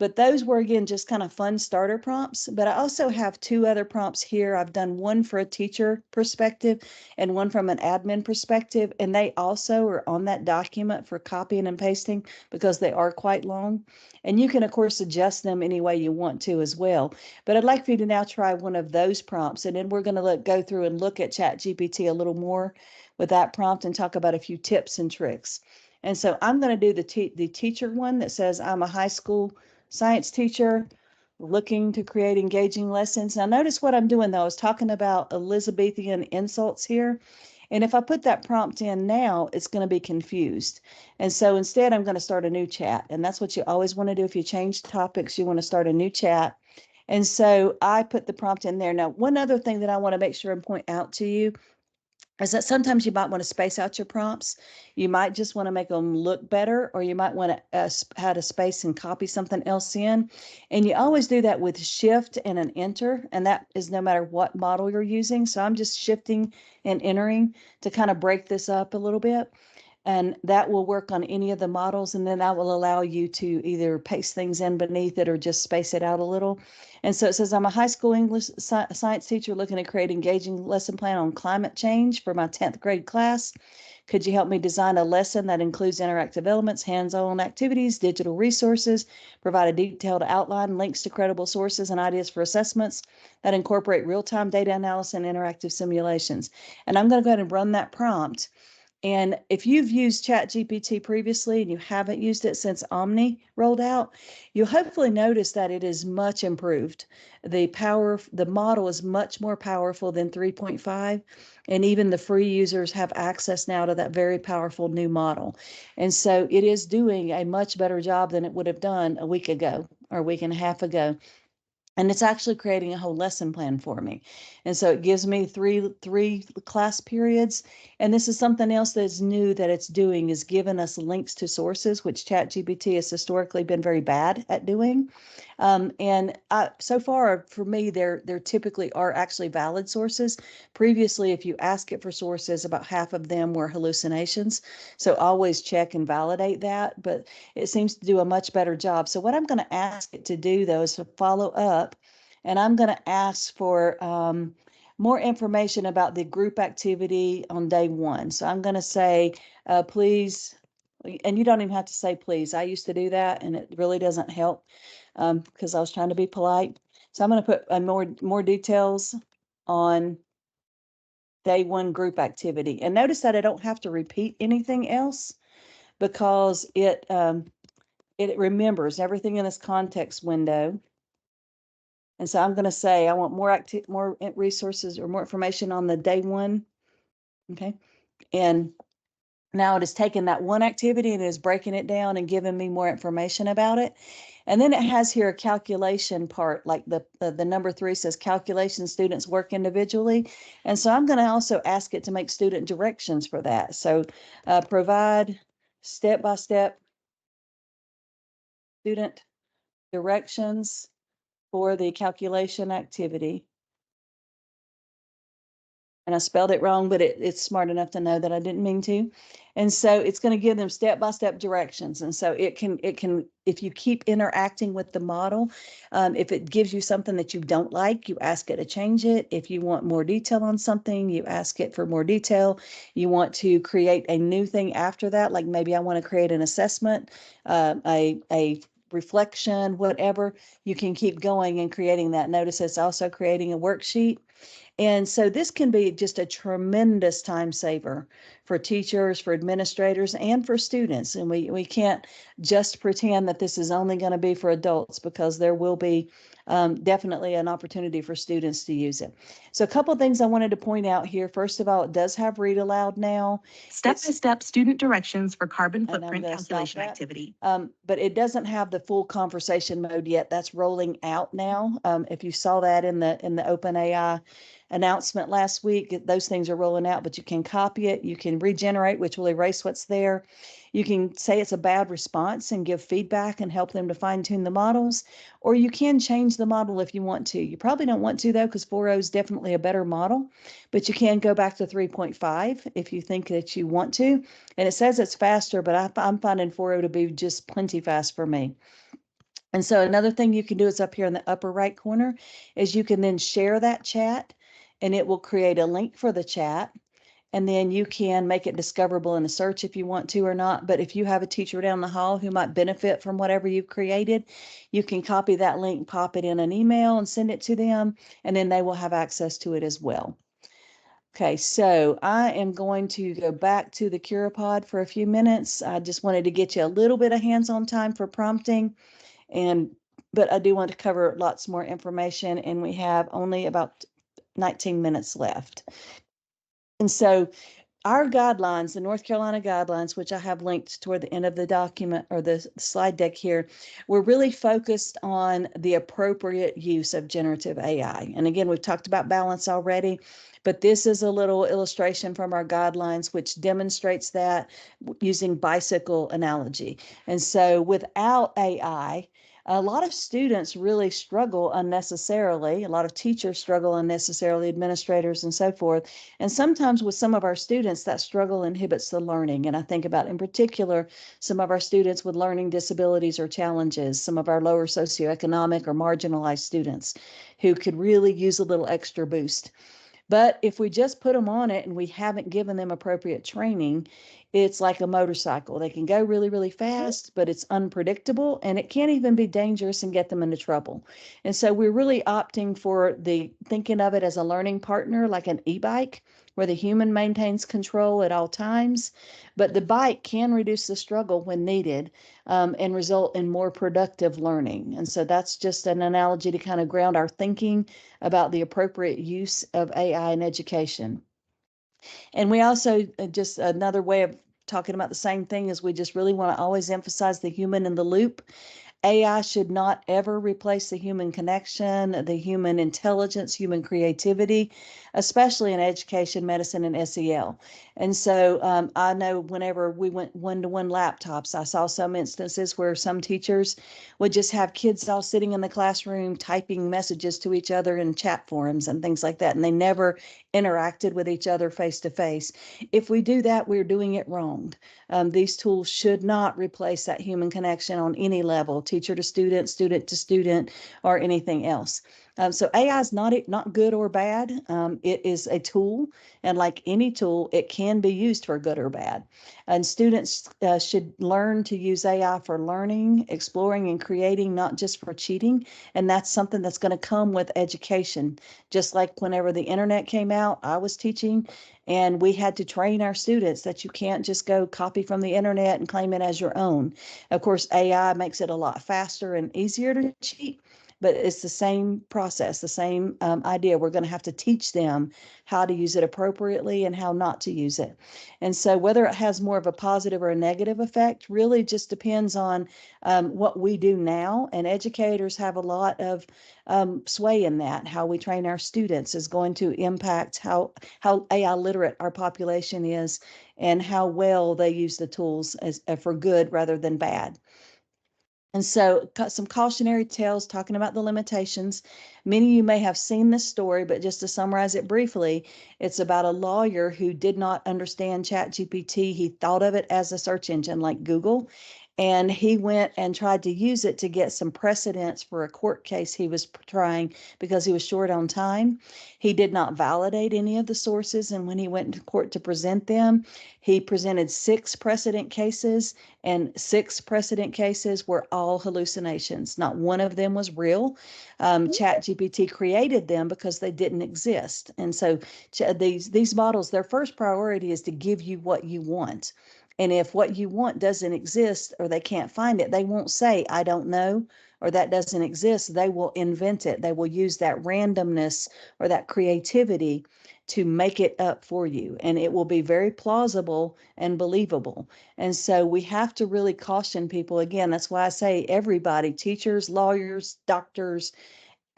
But those were, again, just kind of fun starter prompts. But I also have 2 other prompts here. I've done one for a teacher perspective and one from an admin perspective. And they also are on that document for copying and pasting because they are quite long. And you can, of course, adjust them any way you want to as well. But I'd like for you to now try one of those prompts. And then we're going to go through and look at ChatGPT a little more with that prompt and talk about a few tips and tricks. And so I'm going to do the teacher one that says, I'm a high school science teacher looking to create engaging lessons. Now notice what I'm doing though. I was talking about Elizabethan insults here. And if I put that prompt in now, it's going to be confused. And so instead, I'm going to start a new chat. And that's what you always want to do. If you change topics, you want to start a new chat. And so I put the prompt in there. Now, one other thing that I want to make sure and point out to you is that sometimes you might want to space out your prompts. You might just want to make them look better, or you might want to add a space and copy something else in. And you always do that with shift and an enter, and that is no matter what model you're using. So I'm just shifting and entering to kind of break this up a little bit. And that will work on any of the models. And then that will allow you to either paste things in beneath it or just space it out a little. And so it says, I'm a high school English science teacher looking to create engaging lesson plan on climate change for my 10th grade class. Could you help me design a lesson that includes interactive elements, hands-on activities, digital resources, provide a detailed outline, links to credible sources and ideas for assessments that incorporate real-time data analysis and interactive simulations? And I'm going to go ahead and run that prompt. And if you've used ChatGPT previously and you haven't used it since Omni rolled out, you'll hopefully notice that it is much improved. The model is much more powerful than 3.5, and even the free users have access now to that very powerful new model. And so it is doing a much better job than it would have done a week ago or a week and a half ago. And it's actually creating a whole lesson plan for me. And so it gives me three class periods. And this is something else that's new that it's doing, is giving us links to sources, which ChatGPT has historically been very bad at doing. So far for me, there typically are actually valid sources. Previously, if you ask it for sources, about half of them were hallucinations. So always check and validate that, but it seems to do a much better job. So what I'm going to ask it to do though is to follow up, and I'm going to ask for more information about the group activity on day 1. So I'm going to say, please, and you don't even have to say please. I used to do that and it really doesn't help because I was trying to be polite. So I'm going to put more details on day 1 group activity. And notice that I don't have to repeat anything else because it remembers everything in this context window. And so I'm going to say, I want more resources or more information on the day 1. Okay. And now it is taking that one activity and is breaking it down and giving me more information about it. And then it has here a calculation part, like the number 3 says calculation students work individually. And so I'm going to also ask it to make student directions for that. So provide step-by-step student directions for the calculation activity. And I spelled it wrong, but it's smart enough to know that I didn't mean to. And so it's going to give them step-by-step directions. And so it can, if you keep interacting with the model, if it gives you something that you don't like, you ask it to change it. If you want more detail on something, you ask it for more detail. You want to create a new thing after that, like maybe I want to create an assessment, a reflection, whatever, you can keep going and creating that. Notice it's also creating a worksheet. And so this can be just a tremendous time saver for teachers, for administrators, and for students. And we can't just pretend that this is only going to be for adults, because there will be definitely an opportunity for students to use it. So a couple of things I wanted to point out here. First of all, it does have read aloud now. Step-by-step student directions for carbon footprint calculation activity. But it doesn't have the full conversation mode yet. That's rolling out now. If you saw that in the OpenAI announcement last week, those things are rolling out, but you can copy it. You can regenerate, which will erase what's there. You can say it's a bad response and give feedback and help them to fine tune the models, or you can change the model if you want to. You probably don't want to though, because 4.0 is definitely a better model, but you can go back to 3.5 if you think that you want to. And it says it's faster, but I'm finding 4.0 to be just plenty fast for me. And so another thing you can do is up here in the upper right corner is you can then share that chat, and it will create a link for the chat. And then you can make it discoverable in a search if you want to or not. But if you have a teacher down the hall who might benefit from whatever you've created, you can copy that link, pop it in an email and send it to them, and then they will have access to it as well. Okay, so I am going to go back to the CuraPod for a few minutes. I just wanted to get you a little bit of hands-on time for prompting, but I do want to cover lots more information, and we have only about 19 minutes left. And so our guidelines, the North Carolina guidelines, which I have linked toward the end of the document or the slide deck here, we're really focused on the appropriate use of generative AI. And again, we've talked about balance already, but this is a little illustration from our guidelines, which demonstrates that using bicycle analogy. And so without AI, a lot of students really struggle unnecessarily. A lot of teachers struggle unnecessarily, administrators and so forth. And sometimes with some of our students, that struggle inhibits the learning. And I think about, in particular, some of our students with learning disabilities or challenges, some of our lower socioeconomic or marginalized students who could really use a little extra boost. But if we just put them on it and we haven't given them appropriate training, it's like a motorcycle. They can go really, really fast, but it's unpredictable, and it can't even be dangerous and get them into trouble. And so we're really opting for thinking of it as a learning partner, like an e-bike, where the human maintains control at all times, but the bike can reduce the struggle when needed, and result in more productive learning. And so that's just an analogy to kind of ground our thinking about the appropriate use of AI in education. And we also, just another way of talking about the same thing, is we just really want to always emphasize the human in the loop. AI should not ever replace the human connection, the human intelligence, human creativity, especially in education, medicine, and SEL. And so I know whenever we went one-to-one laptops, I saw some instances where some teachers would just have kids all sitting in the classroom typing messages to each other in chat forums and things like that, and they never interacted with each other face to face. If we do that, we're doing it wrong. These tools should not replace that human connection on any level, teacher to student to student, or anything else. So AI is not good or bad. It is a tool, and like any tool, it can be used for good or bad. And students should learn to use AI for learning, exploring, and creating, not just for cheating. And that's something that's going to come with education. Just like whenever the internet came out, I was teaching, and we had to train our students that you can't just go copy from the internet and claim it as your own. Of course, AI makes it a lot faster and easier to cheat, but it's the same process, the same idea. We're going to have to teach them how to use it appropriately and how not to use it. And so whether it has more of a positive or a negative effect really just depends on what we do now. And educators have a lot of sway in that. How we train our students is going to impact how AI literate our population is, and how well they use the tools for good rather than bad. And so some cautionary tales talking about the limitations. Many of you may have seen this story, but just to summarize it briefly, it's about a lawyer who did not understand ChatGPT. He thought of it as a search engine like Google, and he went and tried to use it to get some precedents for a court case he was trying because he was short on time. He did not validate any of the sources, and when he went to court to present them, he presented 6 precedent cases, and 6 precedent cases were all hallucinations. Not one of them was real. ChatGPT created them because they didn't exist. And so these models, their first priority is to give you what you want. And if what you want doesn't exist or they can't find it, they won't say, I don't know, or that doesn't exist. They will invent it. They will use that randomness or that creativity to make it up for you. And it will be very plausible and believable. And so we have to really caution people. Again, that's why I say everybody, teachers, lawyers, doctors,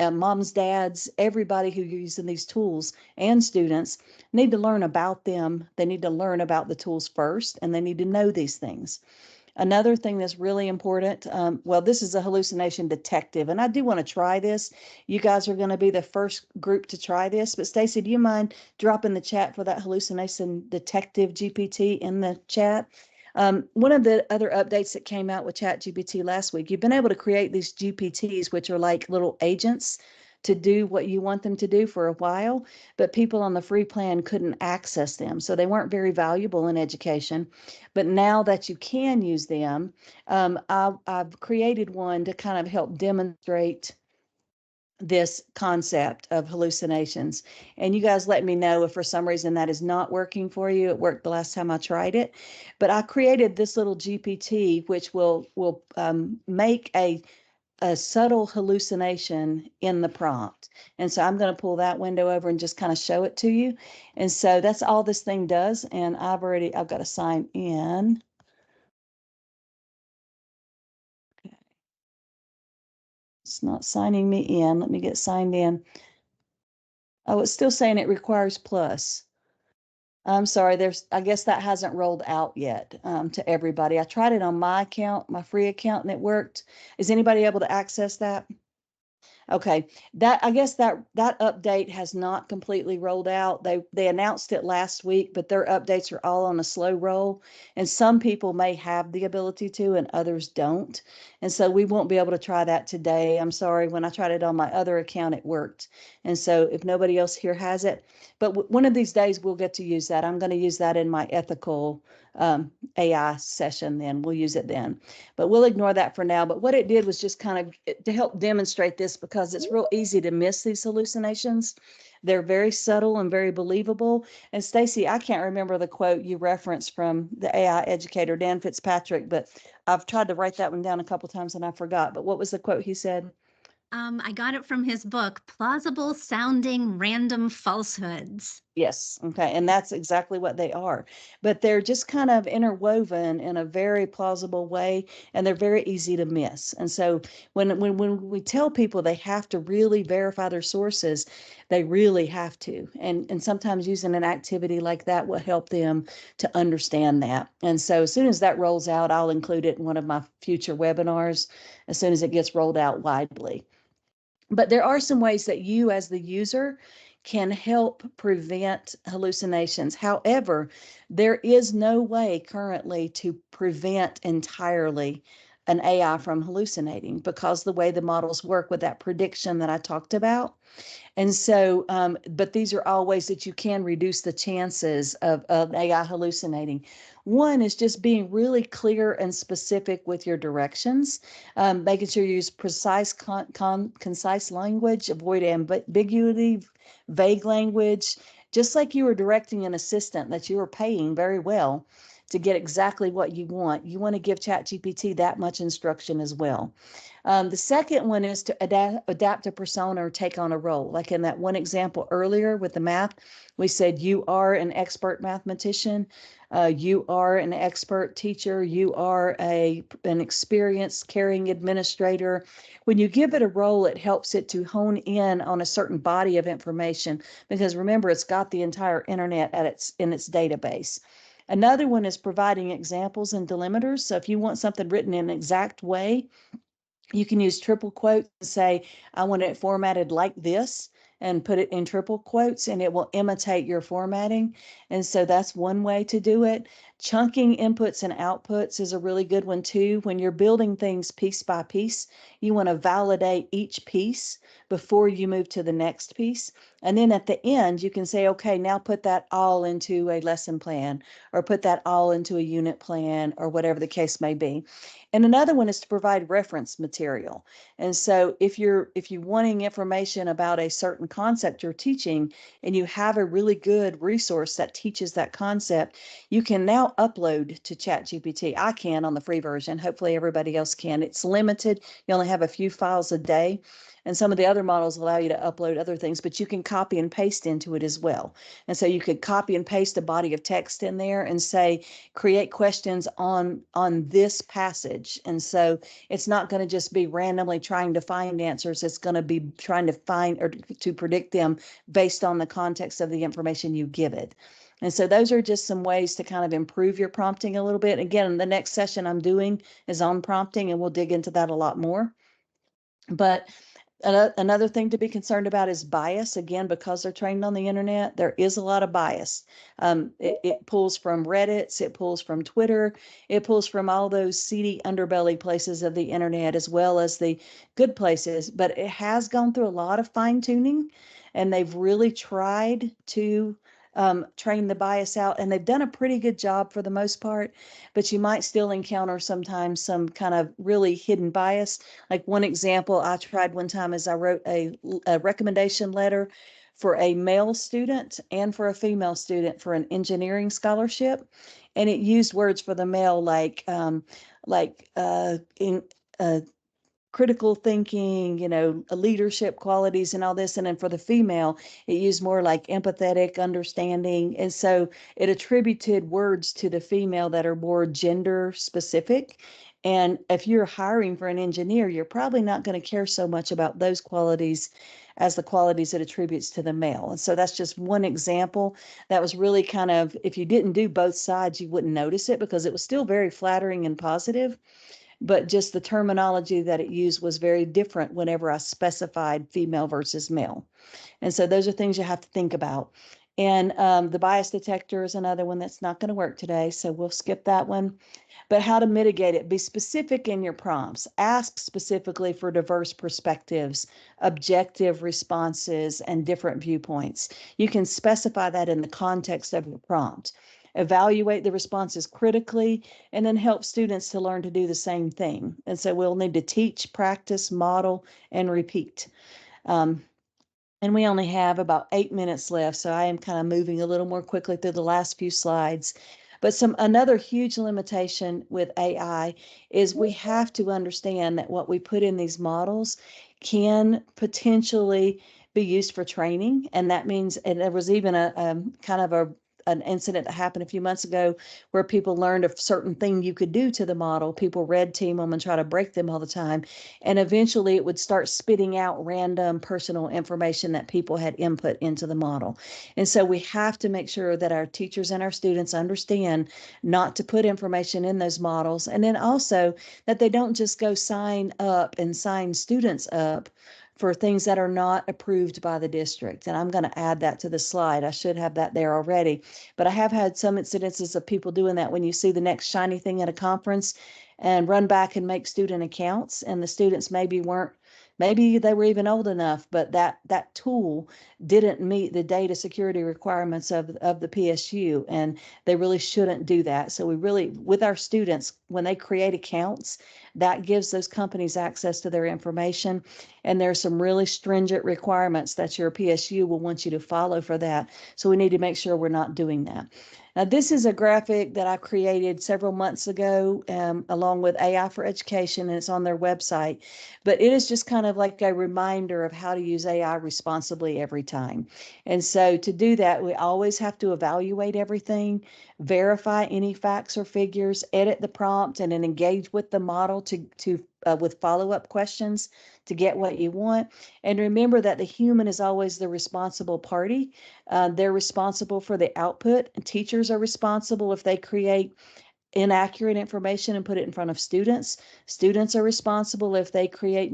moms, dads, everybody who's using these tools, and students need to learn about them. They need to learn about the tools first, and they need to know these things. Another thing that's really important, well, this is a hallucination detective, and I do want to try this. You guys are going to be the first group to try this, but Stacy, do you mind dropping the chat for that hallucination detective GPT in the chat? One of the other updates that came out with ChatGPT last week, you've been able to create these GPTs, which are like little agents to do what you want them to do for a while, but people on the free plan couldn't access them. So they weren't very valuable in education. But now that you can use them, I've created one to kind of help demonstrate this concept of hallucinations. And you guys let me know if for some reason that is not working for you. It worked the last time I tried it, but I created this little GPT, which will make a subtle hallucination in the prompt. And so I'm going to pull that window over and just kind of show it to you. And so that's all this thing does. And I've got to sign in. Okay. It's not signing me in. Let me get signed in. Oh, it's still saying it requires plus. I'm sorry, I guess that hasn't rolled out yet to everybody. I tried it on my account, my free account, and it worked. Is anybody able to access that? Okay, I guess that update has not completely rolled out. They announced it last week, but their updates are all on a slow roll, and some people may have the ability to, and others don't. And so we won't be able to try that today. I'm sorry. When I tried it on my other account, it worked. And so if nobody else here has it, but one of these days we'll get to use that. I'm going to use that in my ethical AI session. Then we'll use it then. But we'll ignore that for now. But what it did was just kind of to help demonstrate this, because it's real easy to miss these hallucinations. They're very subtle and very believable. And Stacy, I can't remember the quote you referenced from the AI educator, Dan Fitzpatrick, but I've tried to write that one down a couple of times and I forgot. But what was the quote he said? I got it from his book, Plausible Sounding Random Falsehoods. Yes. Okay. And that's exactly what they are. But they're just kind of interwoven in a very plausible way, and they're very easy to miss. And so when we tell people they have to really verify their sources, they really have to. And sometimes using an activity like that will help them to understand that. And so as soon as that rolls out, I'll include it in one of my future webinars as soon as it gets rolled out widely. But there are some ways that you as the user can help prevent hallucinations. However, there is no way currently to prevent entirely an AI from hallucinating, because the way the models work with that prediction that I talked about. And so, but these are all ways that you can reduce the chances of AI hallucinating. One is just being really clear and specific with your directions, making sure you use precise, concise language, avoid ambiguity, vague language, just like you were directing an assistant that you were paying very well to get exactly what you want. You want to give ChatGPT that much instruction as well. The second one is to adapt a persona or take on a role. Like in that one example earlier with the math, we said you are an expert mathematician, you are an expert teacher, you are an experienced caring administrator. When you give it a role, it helps it to hone in on a certain body of information, because remember, it's got the entire internet in its database. Another one is providing examples and delimiters. So if you want something written in an exact way, you can use triple quotes and say, I want it formatted like this, and put it in triple quotes, and it will imitate your formatting. And so that's one way to do it. Chunking inputs and outputs is a really good one too. When you're building things piece by piece, you want to validate each piece before you move to the next piece. And then at the end, you can say, okay, now put that all into a lesson plan, or put that all into a unit plan, or whatever the case may be. And another one is to provide reference material. And so if you're wanting information about a certain concept you're teaching, and you have a really good resource that teaches that concept, you can now upload to ChatGPT. I can on the free version. Hopefully everybody else can. It's limited. You only have a few files a day. And some of the other models allow you to upload other things, but you can copy and paste into it as well. And so you could copy and paste a body of text in there and say, create questions on this passage. And so it's not going to just be randomly trying to find answers. It's going to be trying to find or to predict them based on the context of the information you give it. And so those are just some ways to kind of improve your prompting a little bit. Again, the next session I'm doing is on prompting, and we'll dig into that a lot more. But Another thing to be concerned about is bias. Again, because they're trained on the internet, there is a lot of bias. It pulls from Reddit, it pulls from Twitter, it pulls from all those seedy underbelly places of the internet, as well as the good places. But it has gone through a lot of fine tuning, and they've really tried to train the bias out, and they've done a pretty good job for the most part, but you might still encounter sometimes some kind of really hidden bias. Like one example I tried one time is I wrote a recommendation letter for a male student and for a female student for an engineering scholarship, and it used words for the male like in critical thinking, leadership qualities and all this. And then for the female, it used more like empathetic, understanding. And so it attributed words to the female that are more gender specific. And if you're hiring for an engineer, you're probably not going to care so much about those qualities as the qualities it attributes to the male. And so that's just one example that was really kind of, if you didn't do both sides, you wouldn't notice it because it was still very flattering and positive, but just the terminology that it used was very different whenever I specified female versus male. And so those are things you have to think about. And the bias detector is another one that's not going to work today, so we'll skip that one. But how to mitigate it, be specific in your prompts. Ask specifically for diverse perspectives, objective responses, and different viewpoints. You can specify that in the context of your prompt. Evaluate the responses critically, and then help students to learn to do the same thing. And so we'll need to teach, practice, model, and repeat. And we only have about 8 minutes left, so I am kind of moving a little more quickly through the last few slides. But another huge limitation with AI is we have to understand that what we put in these models can potentially be used for training. And that means, and there was even an incident that happened a few months ago where people learned a certain thing you could do to the model. People red team them and try to break them all the time. And eventually it would start spitting out random personal information that people had input into the model. And so we have to make sure that our teachers and our students understand not to put information in those models. And then also that they don't just go sign up and sign students up for things that are not approved by the district. And I'm going to add that to the slide. I should have that there already. But I have had some incidences of people doing that when you see the next shiny thing at a conference and run back and make student accounts. And the students maybe they were even old enough, but that tool didn't meet the data security requirements of the PSU, and they really shouldn't do that. So we really, with our students, when they create accounts, that gives those companies access to their information. And there's some really stringent requirements that your PSU will want you to follow for that. So we need to make sure we're not doing that. Now, this is a graphic that I created several months ago along with AI for Education, and it's on their website. But it is just kind of like a reminder of how to use AI responsibly every time. And so to do that, we always have to evaluate everything, verify any facts or figures, edit the prompt, and then engage with the model with follow-up questions to get what you want. And remember that the human is always the responsible party. They're responsible for the output, and teachers are responsible if they create inaccurate information and put it in front of students. Students are responsible if they create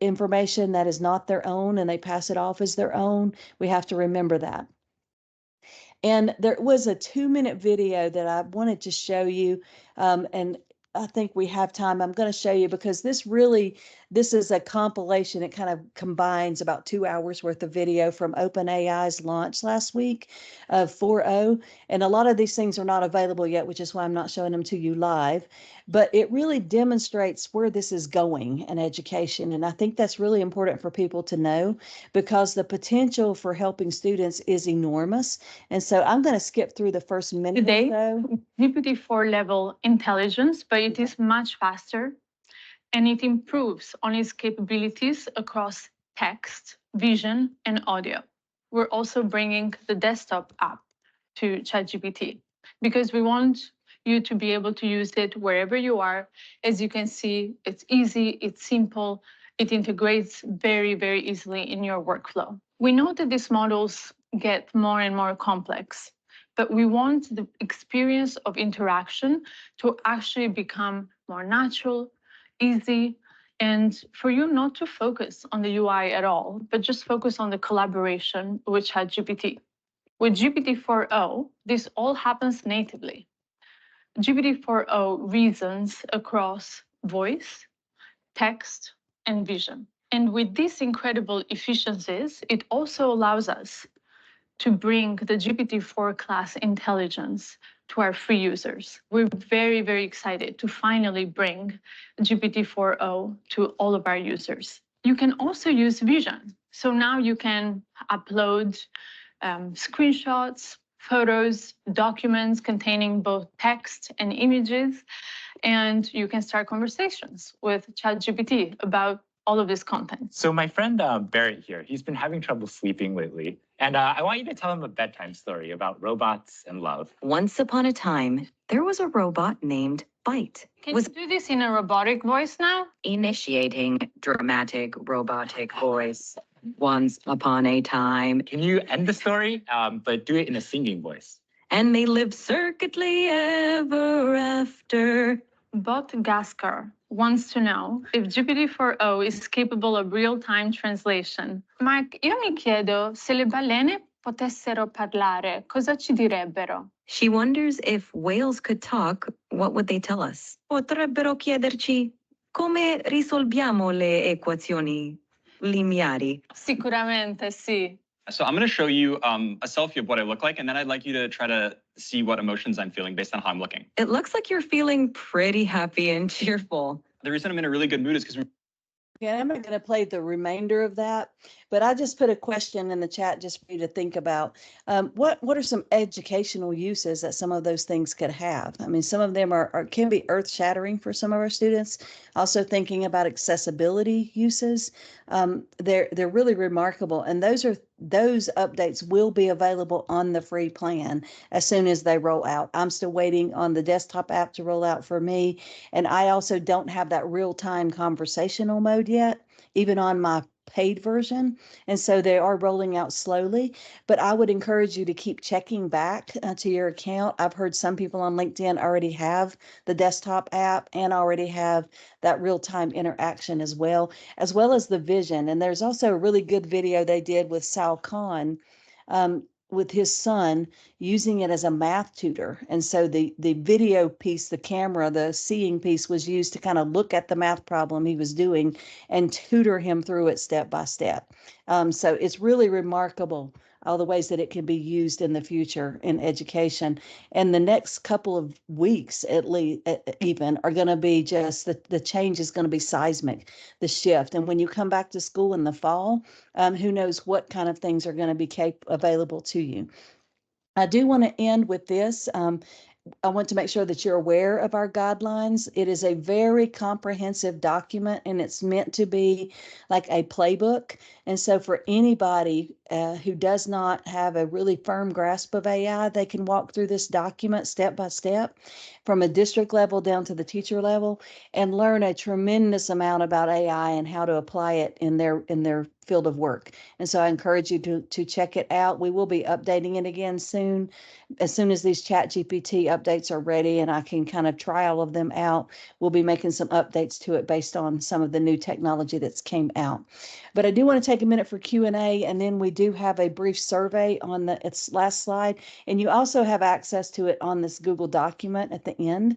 information that is not their own and they pass it off as their own. We have to remember that. And there was a 2-minute video that I wanted to show you, and I think we have time. I'm going to show you because this is a compilation. It kind of combines about 2 hours worth of video from OpenAI's launch last week of 4.0. And a lot of these things are not available yet, which is why I'm not showing them to you live. But it really demonstrates where this is going in education. And I think that's really important for people to know because the potential for helping students is enormous. And so I'm going to skip through the first minute Today, or so. GPT-4 level intelligence, but it is much faster and it improves on its capabilities across text, vision, and audio. We're also bringing the desktop app to ChatGPT because we want you to be able to use it wherever you are. As you can see, it's easy, it's simple, it integrates very, very easily in your workflow. We know that these models get more and more complex, but we want the experience of interaction to actually become more natural, easy, and for you not to focus on the UI at all, but just focus on the collaboration with ChatGPT. With GPT-4o, this all happens natively. GPT-4o reasons across voice, text, and vision. And with these incredible efficiencies, it also allows us to bring the GPT-4 class intelligence to our free users. We're very, very excited to finally bring GPT-4o to all of our users. You can also use Vision. So now you can upload screenshots, photos, documents containing both text and images, and you can start conversations with ChatGPT about all of this content. So my friend Barrett here, he's been having trouble sleeping lately. And I want you to tell him a bedtime story about robots and love. Once upon a time, there was a robot named Byte. Can you do this in a robotic voice now? Initiating dramatic robotic voice. Once upon a time. Can you end the story, but do it in a singing voice? And they lived circuitly ever after. Bot Gaskar wants to know if GPT-4o is capable of real-time translation. Mark, io mi chiedo se le balene potessero parlare, cosa ci direbbero? She wonders if whales could talk, what would they tell us? Potrebbero chiederci come risolviamo le equazioni lineari. Sicuramente sì. So I'm going to show you a selfie of what I look like, and then I'd like you to try to see what emotions I'm feeling based on how I'm looking. It looks like you're feeling pretty happy and cheerful. The reason I'm in a really good mood is because Yeah, I'm not going to play the remainder of that, but I just put a question in the chat just for you to think about. What are some educational uses that some of those things could have? I mean, some of them can be earth-shattering for some of our students. Also thinking about accessibility uses, they're really remarkable, and those updates will be available on the free plan as soon as they roll out. I'm still waiting on the desktop app to roll out for me, and I also don't have that real-time conversational mode yet, even on my paid version. And so they are rolling out slowly, but I would encourage you to keep checking back to your account. I've heard some people on LinkedIn already have the desktop app and already have that real-time interaction as well as the vision. And there's also a really good video they did with Sal Khan with his son using it as a math tutor. And so the video piece, the camera, the seeing piece was used to kind of look at the math problem he was doing and tutor him through it step by step. So it's really remarkable all the ways that it can be used in the future in education. And the next couple of weeks, at least, even, are going to be just the change is going to be seismic, the shift. And when you come back to school in the fall, who knows what kind of things are going to be available to you. I do want to end with this. I want to make sure that you're aware of our guidelines. It is a very comprehensive document, and it's meant to be like a playbook. And so for anybody who does not have a really firm grasp of AI, they can walk through this document step by step from a district level down to the teacher level and learn a tremendous amount about AI and how to apply it in their field of work. And so I encourage you to check it out. We will be updating it again soon as these ChatGPT updates are ready and I can kind of try all of them out. We'll be making some updates to it based on some of the new technology that's came out. But I do want to take a minute for Q&A, and then we do have a brief survey on its last slide. And you also have access to it on this Google document at the end.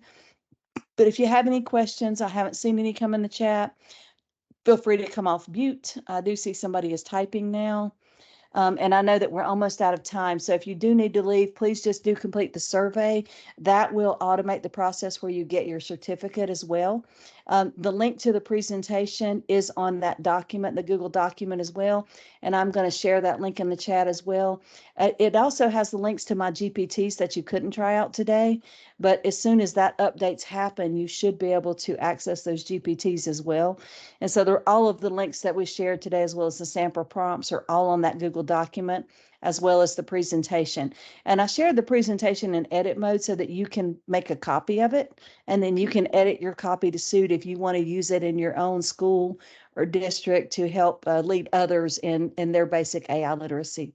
But if you have any questions, I haven't seen any come in the chat, feel free to come off mute. I do see somebody is typing now. And I know that we're almost out of time. So if you do need to leave, please just do complete the survey. That will automate the process where you get your certificate as well. The link to the presentation is on that document, the Google document as well. And I'm going to share that link in the chat as well. It also has the links to my GPTs that you couldn't try out today. But as soon as that updates happen, you should be able to access those GPTs as well. And so all of the links that we shared today, as well as the sample prompts, are all on that Google document, as well as the presentation. And I shared the presentation in edit mode so that you can make a copy of it, and then you can edit your copy to suit if you want to use it in your own school or district to help lead others in their basic AI literacy.